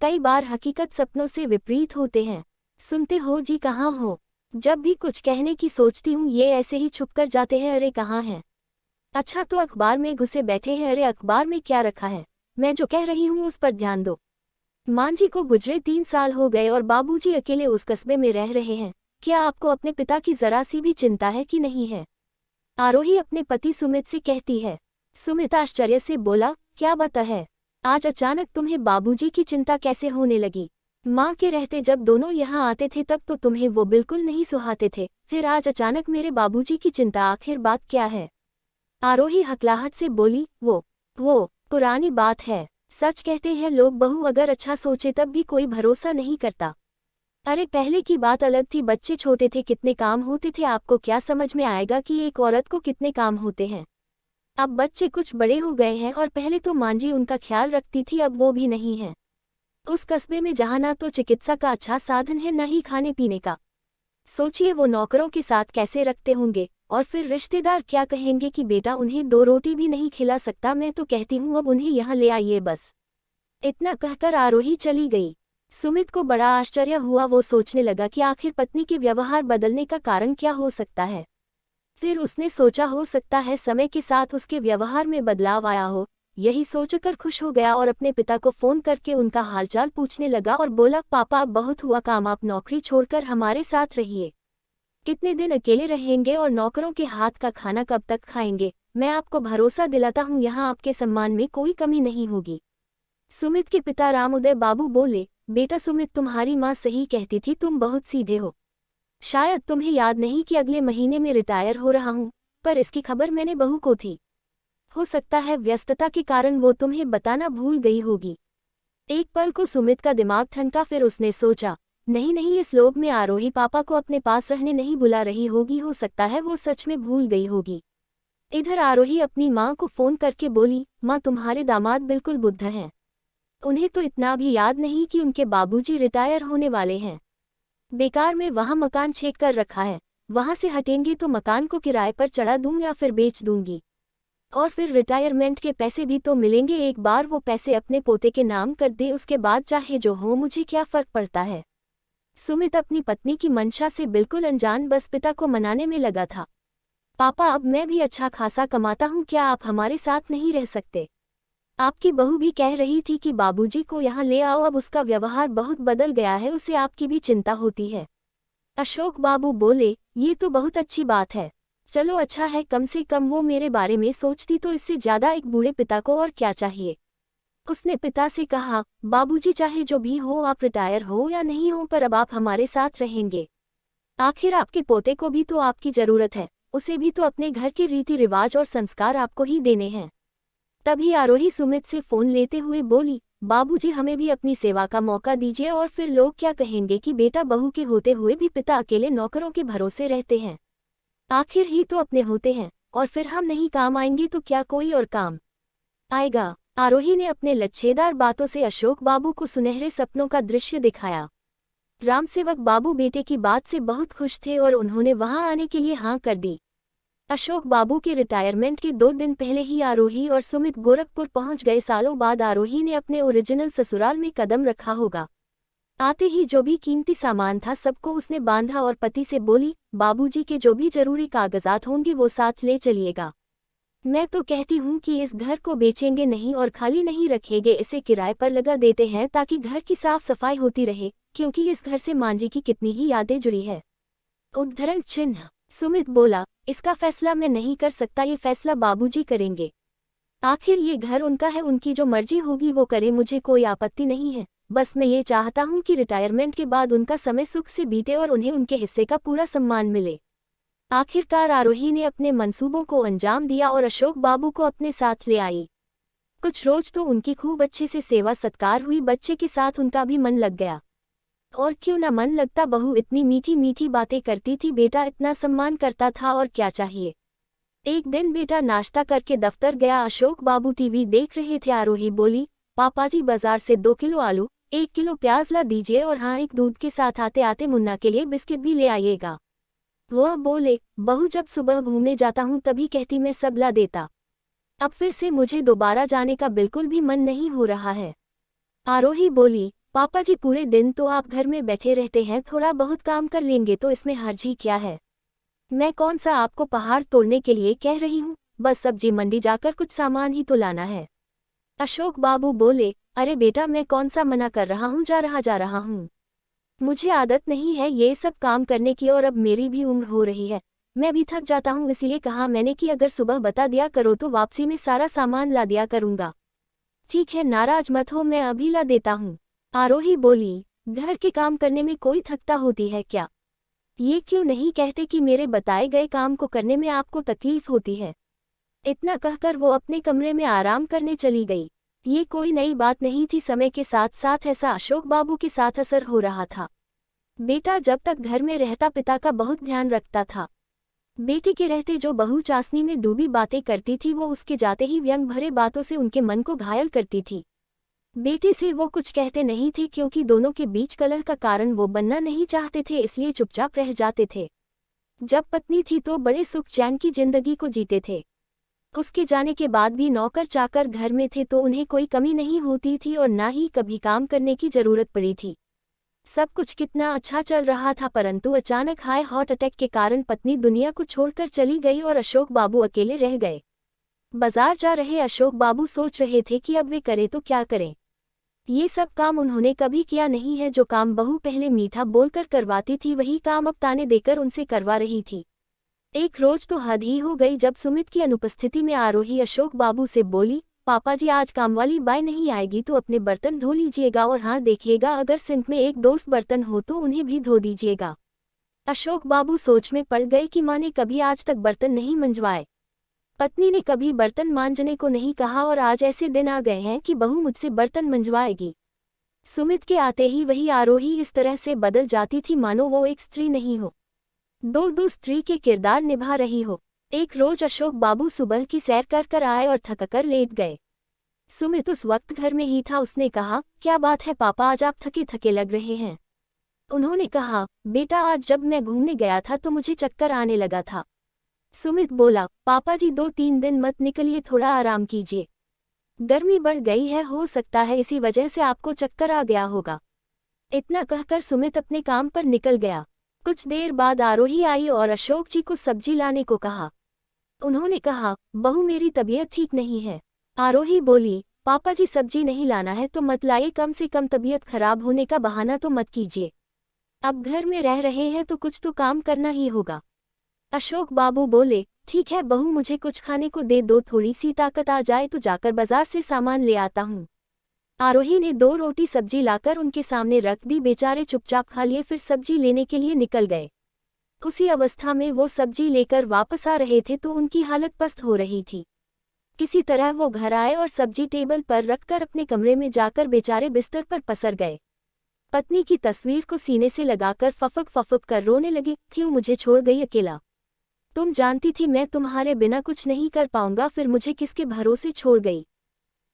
कई बार हकीकत सपनों से विपरीत होते हैं। सुनते हो जी, कहाँ हो? जब भी कुछ कहने की सोचती हूँ ये ऐसे ही छुप कर जाते हैं। अरे कहाँ हैं? अच्छा तो अखबार में घुसे बैठे हैं। अरे अखबार में क्या रखा है? मैं जो कह रही हूँ उस पर ध्यान दो। मां जी को गुजरे 3 साल हो गए और बाबूजी अकेले उस कस्बे में रह रहे हैं। क्या आपको अपने पिता की जरा सी भी चिंता है कि नहीं है? आरोही अपने पति सुमित से कहती है। सुमित आश्चर्य से बोला, क्या बात है? आज अचानक तुम्हें बाबूजी की चिंता कैसे होने लगी? माँ के रहते जब दोनों यहाँ आते थे तब तो तुम्हें वो बिल्कुल नहीं सुहाते थे, फिर आज अचानक मेरे बाबूजी की चिंता, आखिर बात क्या है? आरोही हकलाहट से बोली, वो पुरानी बात है। सच कहते हैं लोग, बहू अगर अच्छा सोचे तब भी कोई भरोसा नहीं करता। अरे पहले की बात अलग थी, बच्चे छोटे थे, कितने काम होते थे। आपको क्या समझ में आएगा कि एक औरत को कितने काम होते हैं? अब बच्चे कुछ बड़े हो गए हैं और पहले तो मांझी उनका ख्याल रखती थी, अब वो भी नहीं है। उस कस्बे में जहाँ ना तो चिकित्सा का अच्छा साधन है, न ही खाने पीने का। सोचिए वो नौकरों के साथ कैसे रखते होंगे, और फिर रिश्तेदार क्या कहेंगे कि बेटा उन्हें 2 रोटी भी नहीं खिला सकता। मैं तो कहती हूँ अब उन्हें यहाँ ले आइए बस। इतना कहकर आरोही चली गई। सुमित को बड़ा आश्चर्य हुआ। वो सोचने लगा कि आखिर पत्नी के व्यवहार बदलने का कारण क्या हो सकता है। फिर उसने सोचा हो सकता है समय के साथ उसके व्यवहार में बदलाव आया हो। यही सोचकर खुश हो गया और अपने पिता को फोन करके उनका हालचाल पूछने लगा और बोला, पापा अब बहुत हुआ काम, आप नौकरी छोड़कर हमारे साथ रहिए। कितने दिन अकेले रहेंगे और नौकरों के हाथ का खाना कब तक खाएंगे? मैं आपको भरोसा दिलाता हूँ यहाँ आपके सम्मान में कोई कमी नहीं होगी। सुमित के पिता रामउदय बाबू बोले, बेटा सुमित, तुम्हारी माँ सही कहती थी, तुम बहुत सीधे हो। शायद तुम्हें याद नहीं कि अगले महीने में रिटायर हो रहा हूँ, पर इसकी खबर मैंने बहू को थी। हो सकता है व्यस्तता के कारण वो तुम्हें बताना भूल गई होगी। एक पल को सुमित का दिमाग ठनका, फिर उसने सोचा, नहीं नहीं, इस लोभ में आरोही पापा को अपने पास रहने नहीं बुला रही होगी, हो सकता है वो सच में भूल गई होगी। इधर आरोही अपनी माँ को फोन करके बोली, माँ तुम्हारे दामाद बिल्कुल बुद्ध हैं। उन्हें तो इतना भी याद नहीं कि उनके बाबूजी रिटायर होने वाले हैं। बेकार में वहाँ मकान छेक कर रखा है, वहाँ से हटेंगे तो मकान को किराए पर चढ़ा दूँ या फिर बेच दूंगी, और फिर रिटायरमेंट के पैसे भी तो मिलेंगे। एक बार वो पैसे अपने पोते के नाम कर दे, उसके बाद चाहे जो हो, मुझे क्या फर्क पड़ता है। सुमित अपनी पत्नी की मंशा से बिल्कुल अनजान बस पिता को मनाने में लगा था। पापा अब मैं भी अच्छा खासा कमाता हूँ, क्या आप हमारे साथ नहीं रह सकते? आपकी बहू भी कह रही थी कि बाबूजी को यहाँ ले आओ, अब उसका व्यवहार बहुत बदल गया है, उसे आपकी भी चिंता होती है। अशोक बाबू बोले, ये तो बहुत अच्छी बात है। चलो अच्छा है, कम से कम वो मेरे बारे में सोचती तो इससे ज्यादा एक बूढ़े पिता को और क्या चाहिए। उसने पिता से कहा, बाबूजी चाहे जो भी हो, आप रिटायर हो या नहीं हो, पर अब आप हमारे साथ रहेंगे। आखिर आपके पोते को भी तो आपकी जरूरत है, उसे भी तो अपने घर के रीति रिवाज और संस्कार आपको ही देने हैं। तभी आरोही सुमित से फोन लेते हुए बोली, बाबूजी हमें भी अपनी सेवा का मौका दीजिए, और फिर लोग क्या कहेंगे कि बेटा बहू के होते हुए भी पिता अकेले नौकरों के भरोसे रहते हैं। आखिर ही तो अपने होते हैं, और फिर हम नहीं काम आएंगे तो क्या कोई और काम आएगा? आरोही ने अपने लच्छेदार बातों से अशोक बाबू को सुनहरे सपनों का दृश्य दिखाया। रामसेवक बाबू बेटे की बात से बहुत खुश थे और उन्होंने वहां आने के लिए हाँ कर दी। अशोक बाबू के रिटायरमेंट के 2 दिन पहले ही आरोही और सुमित गोरखपुर पहुंच गए। सालों बाद आरोही ने अपने ओरिजिनल ससुराल में कदम रखा होगा। आते ही जो भी कीमती सामान था सबको उसने बांधा और पति से बोली, बाबूजी के जो भी जरूरी कागजात होंगे वो साथ ले चलिएगा। मैं तो कहती हूँ कि इस घर को बेचेंगे नहीं और खाली नहीं रखेंगे, इसे किराए पर लगा देते हैं ताकि घर की साफ सफाई होती रहे, क्योंकि इस घर से मांझी की कितनी ही यादें जुड़ी है। उद्धरण चिन्ह। सुमित बोला, इसका फैसला मैं नहीं कर सकता, ये फैसला बाबूजी करेंगे। आखिर ये घर उनका है, उनकी जो मर्जी होगी वो करे, मुझे कोई आपत्ति नहीं है। बस मैं ये चाहता हूँ कि रिटायरमेंट के बाद उनका समय सुख से बीते और उन्हें उनके हिस्से का पूरा सम्मान मिले। आखिरकार आरोही ने अपने मंसूबों को अंजाम दिया और अशोक बाबू को अपने साथ ले आई। कुछ रोज तो उनकी खूब अच्छे से सेवा सत्कार हुई, बच्चे के साथ उनका भी मन लग गया। और क्यों न मन लगता, बहू इतनी मीठी मीठी बातें करती थी, बेटा इतना सम्मान करता था, और क्या चाहिए। एक दिन बेटा नाश्ता करके दफ्तर गया, अशोक बाबू टीवी देख रहे थे। आरोही बोली, पापाजी बाजार से 2 किलो आलू, 1 किलो प्याज ला दीजिए, और हाँ, एक दूध के साथ आते आते मुन्ना के लिए बिस्किट भी ले आइएगा। वह बोले, बहू जब सुबह घूमने जाता हूँ तभी कहती मैं सब ला देता, अब फिर से मुझे दोबारा जाने का बिल्कुल भी मन नहीं हो रहा है। आरोही बोली, पापा जी पूरे दिन तो आप घर में बैठे रहते हैं, थोड़ा बहुत काम कर लेंगे तो इसमें हर्ज ही क्या है। मैं कौन सा आपको पहाड़ तोड़ने के लिए कह रही हूँ, बस सब्जी मंडी जाकर कुछ सामान ही तो लाना है। अशोक बाबू बोले, अरे बेटा मैं कौन सा मना कर रहा हूँ, जा रहा हूँ। मुझे आदत नहीं है ये सब काम करने की और अब मेरी भी उम्र हो रही है, मैं भी थक जाता हूँ, इसलिए कहा मैंने कि अगर सुबह बता दिया करो तो वापसी में सारा सामान ला दिया करूँगा। ठीक है नाराज मत हो, मैं अभी ला देता हूँ। आरोही बोली, घर के काम करने में कोई थकता होती है क्या? ये क्यों नहीं कहते कि मेरे बताए गए काम को करने में आपको तकलीफ होती है। इतना कहकर वो अपने कमरे में आराम करने चली गई। ये कोई नई बात नहीं थी, समय के साथ साथ ऐसा अशोक बाबू के साथ असर हो रहा था। बेटा जब तक घर में रहता पिता का बहुत ध्यान रखता था। बेटी के रहते जो बहू चासनी में डूबी बातें करती थी वो उसके जाते ही व्यंग भरे बातों से उनके मन को घायल करती थी। बेटी से वो कुछ कहते नहीं थे क्योंकि दोनों के बीच कलह का कारण वो बनना नहीं चाहते थे, इसलिए चुपचाप रह जाते थे। जब पत्नी थी तो बड़े सुख चैन की जिंदगी को जीते थे। उसके जाने के बाद भी नौकर चाकर घर में थे तो उन्हें कोई कमी नहीं होती थी और ना ही कभी काम करने की जरूरत पड़ी थी। सब कुछ कितना अच्छा चल रहा था, परंतु अचानक हार्ट अटैक के कारण पत्नी दुनिया को छोड़कर चली गई और अशोक बाबू अकेले रह गए। बाजार जा रहे अशोक बाबू सोच रहे थे कि अब वे करें तो क्या करें। ये सब काम उन्होंने कभी किया नहीं है, जो काम बहू पहले मीठा बोलकर करवाती थी वही काम अब ताने देकर उनसे करवा रही थी। एक रोज तो हद ही हो गई जब सुमित की अनुपस्थिति में आरोही अशोक बाबू से बोली, पापा जी आज कामवाली बाई नहीं आएगी तो अपने बर्तन धो लीजिएगा और हाँ देखिएगा अगर सिंक में एक दोस्त बर्तन हो तो उन्हें भी धो दीजिएगा। अशोक बाबू सोच में पड़ गए कि माँ ने कभी आज तक बर्तन नहीं मंजवाए, पत्नी ने कभी बर्तन मांजने को नहीं कहा और आज ऐसे दिन आ गए हैं कि बहू मुझसे बर्तन मंजवाएगी। सुमित के आते ही वही आरोही इस तरह से बदल जाती थी मानो वो एक स्त्री नहीं हो, दो स्त्री के किरदार निभा रही हो। एक रोज अशोक बाबू सुबह की सैर कर कर आए और थककर लेट गए। सुमित उस वक्त घर में ही था। उसने कहा, क्या बात है पापा, आज आप थके थके लग रहे हैं। उन्होंने कहा, बेटा आज जब मैं घूमने गया था तो मुझे चक्कर आने लगा था। सुमित बोला, पापा जी 2-3 दिन मत निकलिए, थोड़ा आराम कीजिए, गर्मी बढ़ गई है, हो सकता है इसी वजह से आपको चक्कर आ गया होगा। इतना कहकर सुमित अपने काम पर निकल गया। कुछ देर बाद आरोही आई और अशोक जी को सब्जी लाने को कहा। उन्होंने कहा, बहू मेरी तबीयत ठीक नहीं है। आरोही बोली, पापा जी सब्जी नहीं लाना है तो मत लाइए, कम से कम तबीयत खराब होने का बहाना तो मत कीजिए। अब घर में रह रहे हैं तो कुछ तो काम करना ही होगा। अशोक बाबू बोले, ठीक है बहू, मुझे कुछ खाने को दे दो, थोड़ी सी ताकत आ जाए तो जाकर बाजार से सामान ले आता हूँ। आरोही ने 2 रोटी सब्जी लाकर उनके सामने रख दी। बेचारे चुपचाप खा लिए, फिर सब्जी लेने के लिए निकल गए। उसी अवस्था में वो सब्जी लेकर वापस आ रहे थे तो उनकी हालत पस्त हो रही थी। किसी तरह वो घर आए और सब्जी टेबल पर रखकर अपने कमरे में जाकर बेचारे बिस्तर पर पसर गए। पत्नी की तस्वीर को सीने से लगाकर फफक फफक कर रोने लगे, क्यों मुझे छोड़ गई अकेला? तुम जानती थी मैं तुम्हारे बिना कुछ नहीं कर पाऊंगा, फिर मुझे किसके भरोसे छोड़ गई?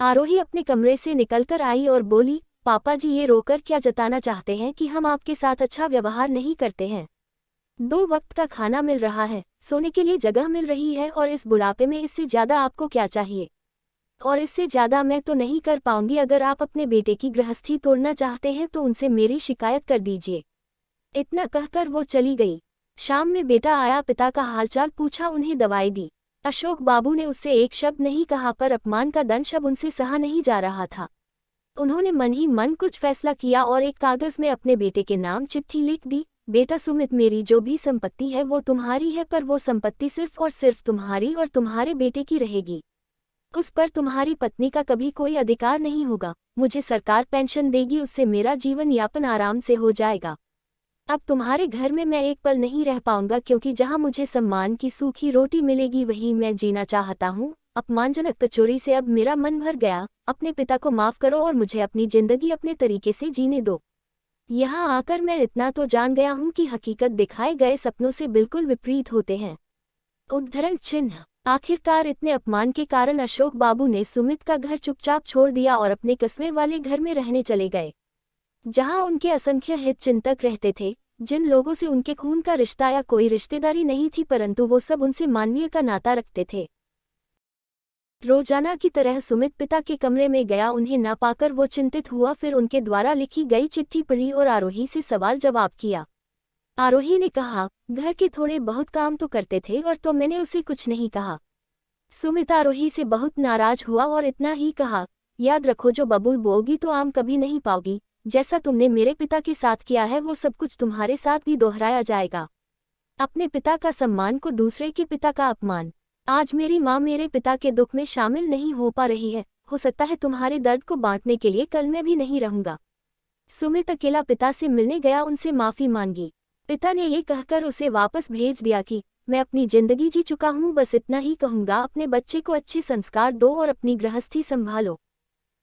आरोही अपने कमरे से निकलकर आई और बोली, पापा जी ये रोकर क्या जताना चाहते हैं कि हम आपके साथ अच्छा व्यवहार नहीं करते हैं? 2 वक्त का खाना मिल रहा है, सोने के लिए जगह मिल रही है और इस बुढ़ापे में इससे ज्यादा आपको क्या चाहिए? और इससे ज्यादा मैं तो नहीं कर पाऊंगी। अगर आप अपने बेटे की गृहस्थी तोड़ना चाहते हैं तो उनसे मेरी शिकायत कर दीजिए। इतना कहकर वो चली गई। शाम में बेटा आया, पिता का हालचाल पूछा, उन्हें दवाई दी। अशोक बाबू ने उससे एक शब्द नहीं कहा, पर अपमान का दंश अब उनसे सहा नहीं जा रहा था। उन्होंने मन ही मन कुछ फैसला किया और एक कागज में अपने बेटे के नाम चिट्ठी लिख दी, बेटा सुमित, मेरी जो भी संपत्ति है वो तुम्हारी है, पर वो संपत्ति सिर्फ और सिर्फ तुम्हारी और तुम्हारे बेटे की रहेगी। उस पर तुम्हारी पत्नी का कभी कोई अधिकार नहीं होगा। मुझे सरकार पेंशन देगी, उससे मेरा जीवन यापन आराम से हो जाएगा। अब तुम्हारे घर में मैं एक पल नहीं रह पाऊंगा, क्योंकि जहां मुझे सम्मान की सूखी रोटी मिलेगी वहीं मैं जीना चाहता हूँ। अपमानजनक कचोरी से अब मेरा मन भर गया। अपने पिता को माफ करो और मुझे अपनी जिंदगी अपने तरीके से जीने दो। यहाँ आकर मैं इतना तो जान गया हूँ कि हकीकत दिखाए गए सपनों से बिल्कुल विपरीत होते हैं। उद्धरण चिन्ह। आखिरकार इतने अपमान के कारण अशोक बाबू ने सुमित का घर चुपचाप छोड़ दिया और अपने कस्बे वाले घर में रहने चले गए, जहां उनके असंख्य हित चिंतक रहते थे, जिन लोगों से उनके खून का रिश्ता या कोई रिश्तेदारी नहीं थी, परंतु वो सब उनसे मानवीय का नाता रखते थे। रोजाना की तरह सुमित पिता के कमरे में गया। उन्हें ना पाकर वो चिंतित हुआ। फिर उनके द्वारा लिखी गई चिट्ठी पढ़ी और आरोही से सवाल जवाब किया। आरोही ने कहा, घर के थोड़े बहुत काम तो करते थे और तो मैंने उसे कुछ नहीं कहा। सुमित आरोही से बहुत नाराज हुआ और इतना ही कहा, याद रखो जो बबूल बोओगी तो आम कभी नहीं पाओगी। जैसा तुमने मेरे पिता के साथ किया है वो सब कुछ तुम्हारे साथ भी दोहराया जाएगा। अपने पिता का सम्मान को दूसरे के पिता का अपमान। आज मेरी माँ मेरे पिता के दुख में शामिल नहीं हो पा रही है। हो सकता है तुम्हारे दर्द को बांटने के लिए कल मैं भी नहीं रहूंगा। सुमित अकेला पिता से मिलने गया, उनसे माफी मांगी। पिता ने ये कहकर उसे वापस भेज दिया कि मैं अपनी जिंदगी जी चुका हूँ, बस इतना ही कहूँगा, अपने बच्चे को अच्छे संस्कार दो और अपनी गृहस्थी संभालो।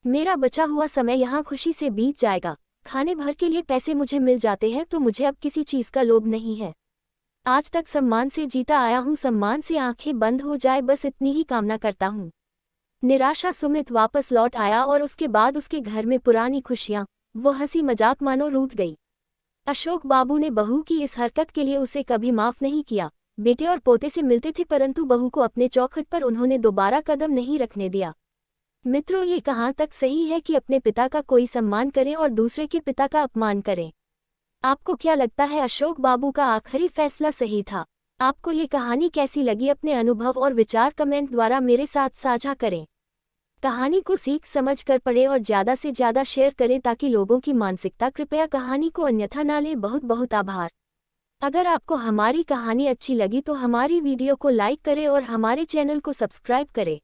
मेरा बचा हुआ समय यहाँ खुशी से बीत जाएगा। खाने भर के लिए पैसे मुझे मिल जाते हैं तो मुझे अब किसी चीज़ का लोभ नहीं है। आज तक सम्मान से जीता आया हूँ, सम्मान से आंखें बंद हो जाए, बस इतनी ही कामना करता हूँ। निराशा सुमित वापस लौट आया और उसके बाद उसके घर में पुरानी खुशियाँ, वो हंसी मजाक मानो रूठ गई। अशोक बाबू ने बहू की इस हरकत के लिए उसे कभी माफ नहीं किया। बेटे और पोते से मिलते थे परंतु बहू को अपने चौखट पर उन्होंने दोबारा कदम नहीं रखने दिया। मित्रों, ये कहाँ तक सही है कि अपने पिता का कोई सम्मान करें और दूसरे के पिता का अपमान करें? आपको क्या लगता है, अशोक बाबू का आखिरी फैसला सही था? आपको ये कहानी कैसी लगी? अपने अनुभव और विचार कमेंट द्वारा मेरे साथ साझा करें। कहानी को सीख समझ कर पढ़ें और ज़्यादा से ज़्यादा शेयर करें ताकि लोगों की मानसिकता कृपया कहानी को अन्यथा ना लें। बहुत बहुत आभार। अगर आपको हमारी कहानी अच्छी लगी तो हमारी वीडियो को लाइक करें और हमारे चैनल को सब्सक्राइब करें।